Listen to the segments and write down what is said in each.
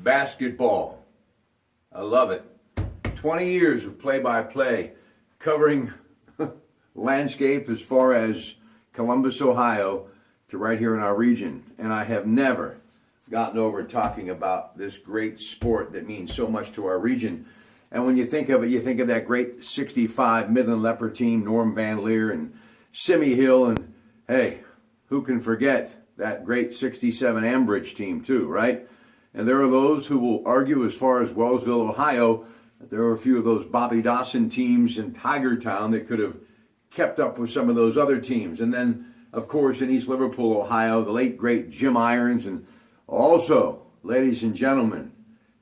basketball. I love it. 20 years of play-by-play covering landscape as far as Columbus, Ohio to right here in our region. And I have never gotten over talking about this great sport that means so much to our region. And when you think of it, you think of that great 65 Midland Leopard team, Norm Van Leer and Simi Hill. And hey, who can forget that great 67 Ambridge team too, right? And there are those who will argue as far as Wellsville, Ohio, that there were a few of those Bobby Dawson teams in Tigertown that could have kept up with some of those other teams. And then, of course, in East Liverpool, Ohio, the late, great Jim Irons. And also, ladies and gentlemen,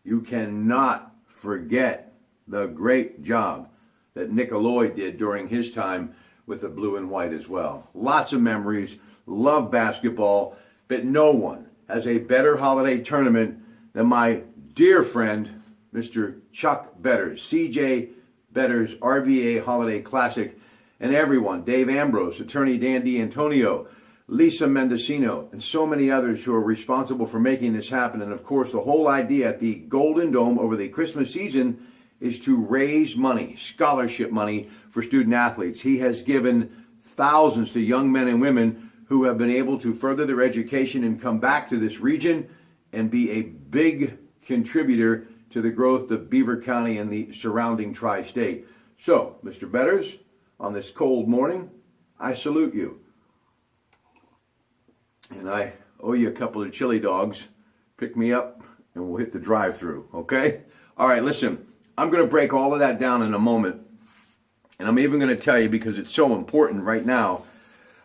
you cannot forget the great job that Nick Lloyd did during his time with the blue and white as well. Lots of memories, love basketball, but no one has a better holiday tournament than my dear friend, Mr. Chuck Betters, CJ Betters RBA Holiday Classic, and everyone, Dave Ambrose, attorney Dan D'Antonio, Lisa Mendocino, and so many others who are responsible for making this happen. And of course, the whole idea at the Golden Dome over the Christmas season is to raise money, scholarship money for student athletes. He has given thousands to young men and women who have been able to further their education and come back to this region and be a big contributor to the growth of Beaver County and the surrounding tri-state. So, Mr. Betters, on this cold morning, I salute you. And I owe you a couple of chili dogs. Pick me up and we'll hit the drive-thru, okay? All right, listen, I'm going to break all of that down in a moment. And I'm even going to tell you, because it's so important right now,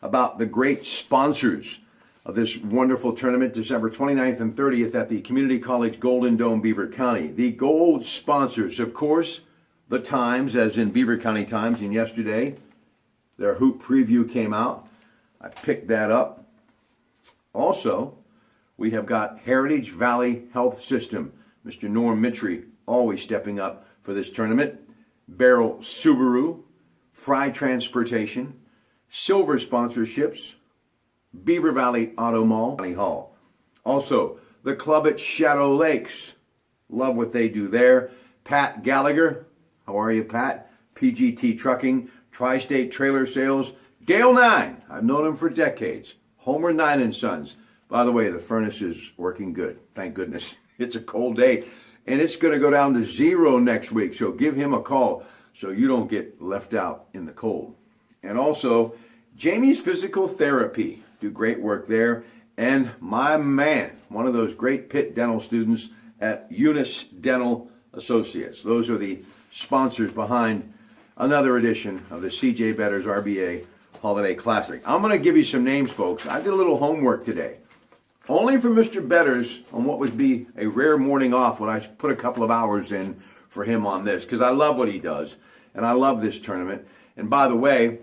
about the great sponsors of this wonderful tournament, December 29th and 30th at the Community College Golden Dome, Beaver County. The gold sponsors, of course, the Times, as in Beaver County Times, and yesterday their hoop preview came out. I picked that up. Also, we have got Heritage Valley Health System, Mr. Norm Mitry, always stepping up for this tournament. Beryl Subaru, Fry Transportation, Silver Sponsorships, Beaver Valley Auto Mall, County Hall. Also, the club at Shadow Lakes. Love what they do there. Pat Gallagher. How are you, Pat? PGT Trucking, Tri-State Trailer Sales. Dale 9. I've known him for decades. Homer 9 and Sons. By the way, the furnace is working good. Thank goodness. It's a cold day. And it's going to go down to 0 next week. So give him a call so you don't get left out in the cold. And also, Jamie's Physical Therapy. Do great work there. And my man, one of those great Pitt dental students at Eunice Dental Associates. Those are the sponsors behind another edition of the CJ Betters RBA Holiday Classic. I'm going to give you some names, folks. I did a little homework today. Only for Mr. Betters on what would be a rare morning off when I put a couple of hours in for him on this, because I love what he does, and I love this tournament. And by the way,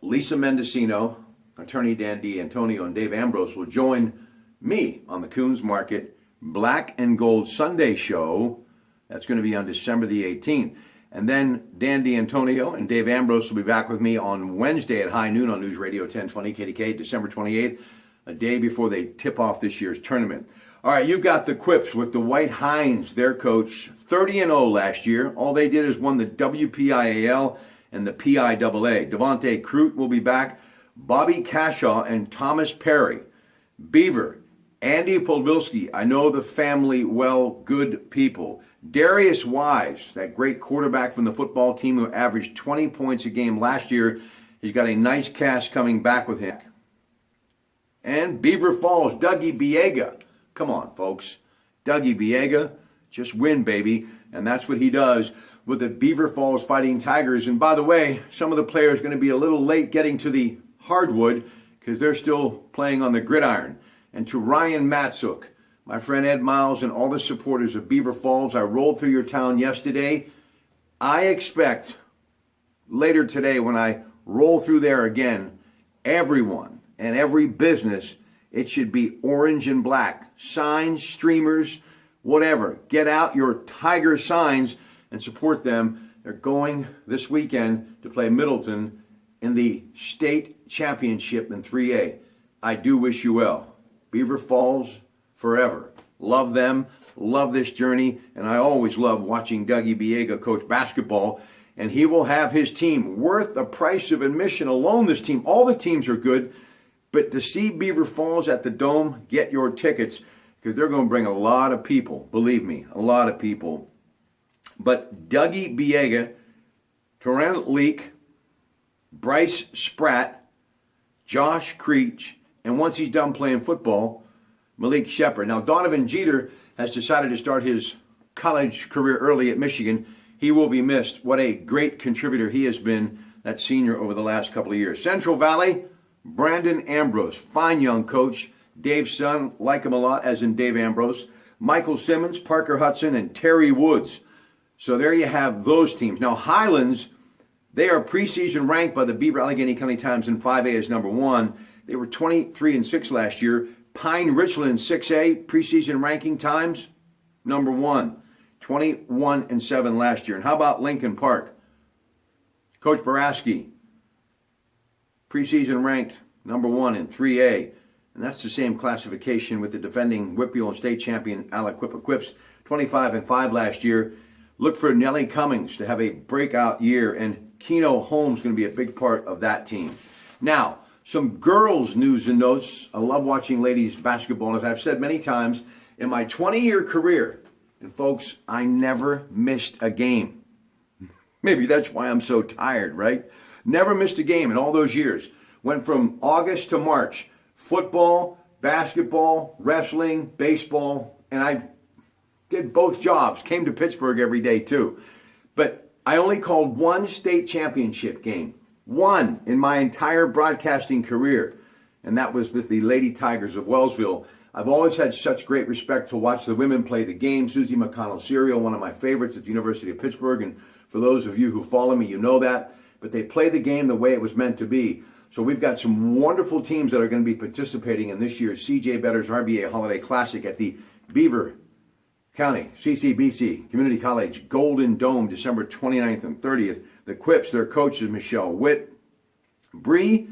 Lisa Mendocino, attorney Dan D'Antonio, and Dave Ambrose will join me on the Coons Market Black and Gold Sunday show. That's going to be on December the 18th. And then Dan D'Antonio and Dave Ambrose will be back with me on Wednesday at high noon on News Radio 1020 KDK, December 28th, a day before they tip off this year's tournament. All right, you've got the Quips with the White Hinds, their coach, 30-0 last year. All they did is won the WPIAL and the PIAA. Devontae Crute will be back. Bobby Cashaw and Thomas Perry. Beaver, Andy Podbilski, I know the family well, good people. Darius Wise, that great quarterback from the football team who averaged 20 points a game last year. He's got a nice cast coming back with him. And Beaver Falls, Dougie Biega. Come on, folks. Dougie Biega, just win, baby. And that's what he does with the Beaver Falls Fighting Tigers. And by the way, some of the players are going to be a little late getting to the hardwood because they're still playing on the gridiron. And to Ryan Matsuk, my friend Ed Miles, and all the supporters of Beaver Falls, I rolled through your town yesterday. I expect later today when I roll through there again, everyone and every business, it should be orange and black. Signs, streamers, whatever. Get out your Tiger signs and support them. They're going this weekend to play Middleton in the state championship in 3A. I do wish you well. Beaver Falls forever. Love them. love this journey, and I always love watching Dougie Biega coach basketball. And he will have his team worth the price of admission alone. This team, all the teams are good, but to see Beaver Falls at the Dome, get your tickets, because they're going to bring a lot of people. Believe me, a lot of people. But Dougie Biega, Torrent Leak, Bryce Spratt, Josh Creech, and once he's done playing football, Malik Shepard. Now, Donovan Jeter has decided to start his college career early at Michigan. He will be missed. What a great contributor he has been, that senior, over the last couple of years. Central Valley, Brandon Ambrose, fine young coach. Dave's son, like him a lot, as in Dave Ambrose. Michael Simmons, Parker Hudson, and Terry Woods. So there you have those teams. Now, Highlands, they are preseason ranked by the Beaver Allegheny County Times in 5A as number 1. They were 23-6 last year. Pine Richland in 6A, preseason ranking Times, number 1. 21-7 last year. And how about Lincoln Park? Coach Baraski, preseason ranked number 1 in 3A. And that's the same classification with the defending Whitfield state champion Aliquippa Quips, 25-5 last year. Look for Nellie Cummings to have a breakout year, and Keno Holmes is going to be a big part of that team. Now, some girls' news and notes. I love watching ladies basketball, and as I've said many times, in my 20-year career, and folks, I never missed a game. Maybe that's why I'm so tired, right? Never missed a game in all those years. Went from August to March. Football, basketball, wrestling, baseball, and I did both jobs. Came to Pittsburgh every day too. But I only called one state championship game. One in my entire broadcasting career. And that was with the Lady Tigers of Wellsville. I've always had such great respect to watch the women play the game. Susie McConnell-Serial, one of my favorites at the University of Pittsburgh. And for those of you who follow me, you know that. But they play the game the way it was meant to be. So we've got some wonderful teams that are going to be participating in this year's C.J. Better's RBA Holiday Classic at the Beaver County CCBC Community College Golden Dome, December 29th and 30th. The Quips, their coach is Michelle Witt. Bree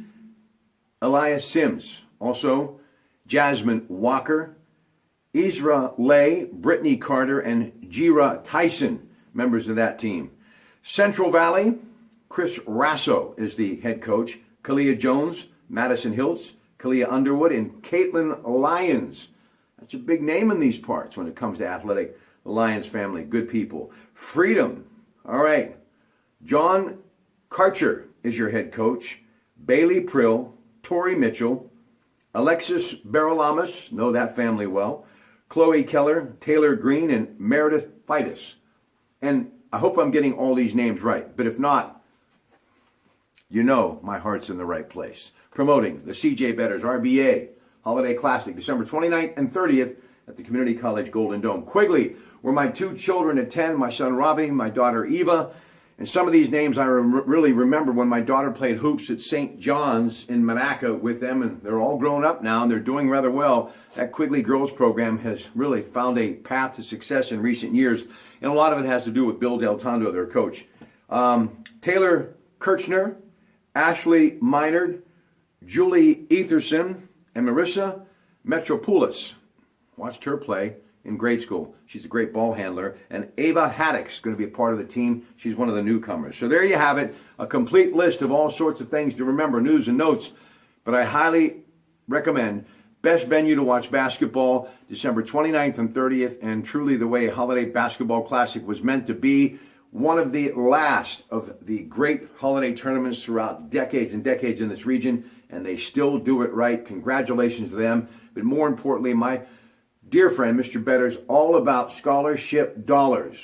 Elias Sims, also Jasmine Walker, Isra Lay, Brittany Carter, and Jira Tyson, members of that team. Central Valley, Chris Rasso is the head coach. Kalia Jones, Madison Hiltz, Kalia Underwood, and Caitlin Lyons. That's a big name in these parts when it comes to athletic. The Lyons family, good people. Freedom, all right. John Karcher is your head coach. Bailey Prill, Tori Mitchell, Alexis Baralamas, know that family well. Chloe Keller, Taylor Green, and Meredith Fitus. And I hope I'm getting all these names right, but if not, you know my heart's in the right place. Promoting the C.J. Better's RBA Holiday Classic, December 29th and 30th at the Community College Golden Dome. Quigley, where my two children attend, my son Robbie, my daughter Eva. And some of these names I really remember when my daughter played hoops at St. John's in Monaco with them, and they're all grown up now, and they're doing rather well. That Quigley Girls program has really found a path to success in recent years, and a lot of it has to do with Bill Del Tondo, their coach. Taylor Kirchner, Ashley Minard, Julie Etherson, and Marissa Metropoulos. Watched her play in grade school. She's a great ball handler. And Ava Haddock's going to be a part of the team. She's one of the newcomers. So there you have it, a complete list of all sorts of things to remember, news and notes. But I highly recommend best venue to watch basketball, December 29th and 30th, and truly the way a Holiday Basketball Classic was meant to be. One of the last of the great holiday tournaments throughout decades and decades in this region, and they still do it right. Congratulations to them. But more importantly, my dear friend, Mr. Better's, all about scholarship dollars.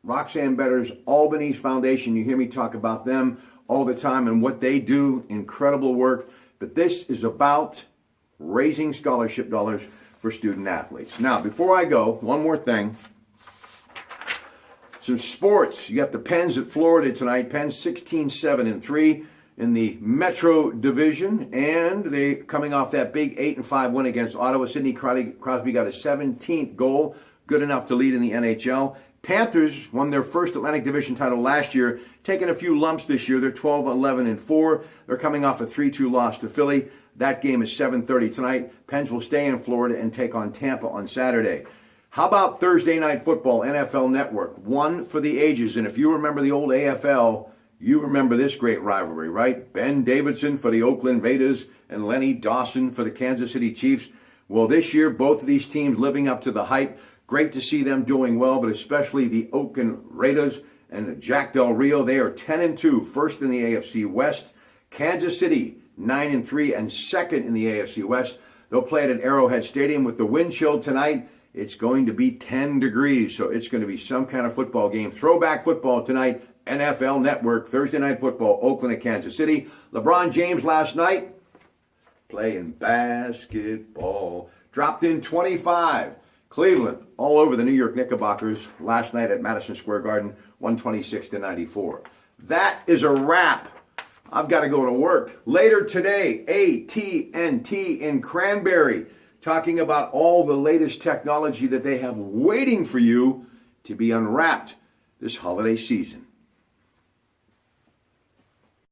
Roxanne Better's Albany's Foundation, you hear me talk about them all the time and what they do, incredible work. But this is about raising scholarship dollars for student athletes. Now, before I go, one more thing. Some sports. You got the Pens at Florida tonight. Pens 16-7-3 in the Metro Division, and they coming off that big 8-5 win against Ottawa. Sidney Crosby got a 17th goal, good enough to lead in the NHL. Panthers won their first Atlantic Division title last year, taking a few lumps this year. They're 12-11-4. They're coming off a 3-2 loss to Philly. That game is 7:30 tonight. Pens will stay in Florida and take on Tampa on Saturday. How about Thursday Night Football, NFL Network? One for the ages. And if you remember the old AFL, you remember this great rivalry, right? Ben Davidson for the Oakland Raiders and Lenny Dawson for the Kansas City Chiefs. Well, this year, both of these teams living up to the hype. Great to see them doing well, but especially the Oakland Raiders and Jack Del Rio. They are 10-2, first in the AFC West. Kansas City, 9-3, and second in the AFC West. They'll play it at Arrowhead Stadium with the wind chill tonight. It's going to be 10 degrees, so it's going to be some kind of football game. Throwback football tonight, NFL Network, Thursday Night Football, Oakland and Kansas City. LeBron James last night playing basketball. Dropped in 25. Cleveland all over the New York Knickerbockers last night at Madison Square Garden, 126-94. That is a wrap. I've got to go to work. Later today, AT&T in Cranberry, talking about all the latest technology that they have waiting for you to be unwrapped this holiday season.